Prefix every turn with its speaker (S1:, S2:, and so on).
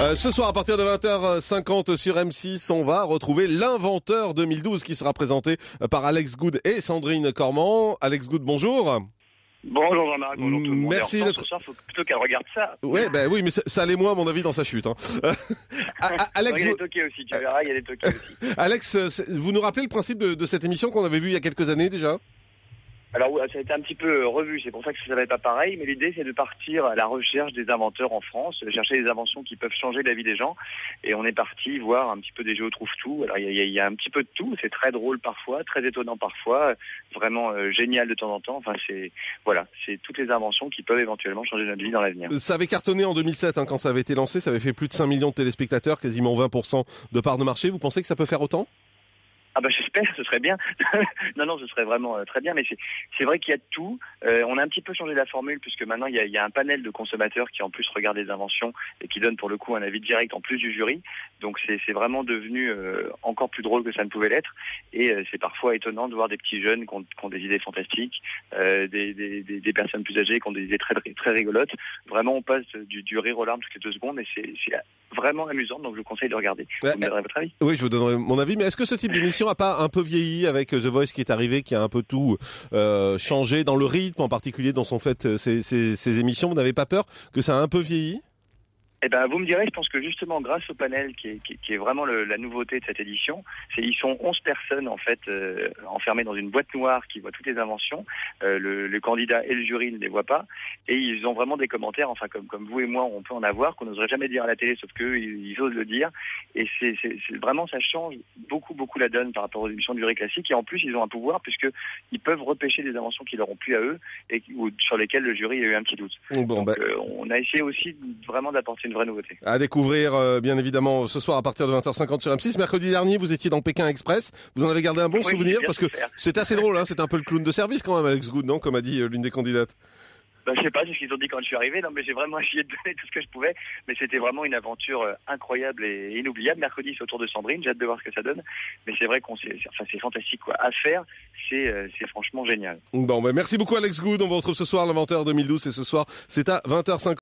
S1: Ce soir, à partir de 20h50 sur M6, on va retrouver l'inventeur 2012 qui sera présenté par Alex Good et Sandrine Cormand. Alex Good, bonjour.
S2: Bonjour Jean-Marc, bonjour tout le monde.
S1: Merci d'être...
S2: Il faut plutôt qu'elle regarde ça.
S1: Ouais, oui, mais ça l'est moins à mon avis dans sa chute. Hein.
S2: Alex, il y a des toqués aussi, tu verras, il y a des toqués aussi.
S1: Alex, vous nous rappelez le principe de cette émission qu'on avait vue il y a quelques années déjà ?
S2: Alors ça a été un petit peu revu, c'est pour ça que ça va être pas pareil, mais l'idée c'est de partir à la recherche des inventeurs en France, chercher des inventions qui peuvent changer la vie des gens, et on est parti voir un petit peu des géo-trouve-tout. Alors il y a un petit peu de tout, c'est très drôle parfois, très étonnant parfois, vraiment génial de temps en temps, enfin c'est toutes les inventions qui peuvent éventuellement changer notre vie dans l'avenir.
S1: Ça avait cartonné en 2007 quand ça avait été lancé, ça avait fait plus de 5 millions de téléspectateurs, quasiment 20% de part de marché, vous pensez que ça peut faire autant ?
S2: Ah bah j'espère, ce serait bien. non, ce serait vraiment très bien, mais c'est vrai qu'il y a de tout. On a un petit peu changé la formule puisque maintenant il y a un panel de consommateurs qui en plus regardent les inventions et qui donnent pour le coup un avis direct en plus du jury. Donc c'est vraiment devenu encore plus drôle que ça ne pouvait l'être. Et c'est parfois étonnant de voir des petits jeunes qui ont des idées fantastiques, des personnes plus âgées qui ont des idées très très rigolotes. Vraiment on passe du rire aux larmes toutes les 2 secondes et c'est vraiment amusant. Donc je vous conseille de regarder. Vous me donnerez votre avis.
S1: Oui, je vous donnerai mon avis. Mais est-ce que ce type d'émission a pas un peu vieilli avec The Voice qui est arrivé, qui a un peu tout changé dans le rythme, en particulier dans son fait ces émissions? Vous n'avez pas peur que ça a un peu vieilli?
S2: Eh ben, vous me direz, je pense que justement, grâce au panel qui est vraiment la nouveauté de cette édition, ils sont 11 personnes en fait enfermées dans une boîte noire qui voit toutes les inventions. Le candidat et le jury ne les voient pas, et ils ont vraiment des commentaires, enfin comme vous et moi, on peut en avoir qu'on n'oserait jamais dire à la télé, sauf qu'eux ils osent le dire. Et c'est vraiment, ça change beaucoup la donne par rapport aux émissions de jury classiques. Et en plus, ils ont un pouvoir puisque ils peuvent repêcher des inventions qui leur ont plu à eux ou sur lesquelles le jury a eu un petit doute.
S1: Bon,
S2: donc on a essayé aussi vraiment d'apporter une vraie nouveauté.
S1: À découvrir, bien évidemment, ce soir à partir de 20h50 sur M6. Mercredi dernier, vous étiez dans Pékin Express. Vous en avez gardé un bon souvenir parce que c'est assez drôle, hein. C'est un peu le clown de service quand même, Alex Good, non? Comme a dit l'une des candidates.
S2: Ben, je sais pas, c'est ce qu'ils ont dit quand je suis arrivé. Non, mais j'ai vraiment essayé de donner tout ce que je pouvais. Mais c'était vraiment une aventure incroyable et inoubliable. Mercredi, c'est au tour de Sandrine. J'ai hâte de voir ce que ça donne. Mais c'est vrai c'est fantastique, quoi. À faire, c'est franchement génial.
S1: Bon, merci beaucoup, Alex Good. On vous retrouve ce soir, l'inventeur 2012. Et ce soir, c'est à 20h50.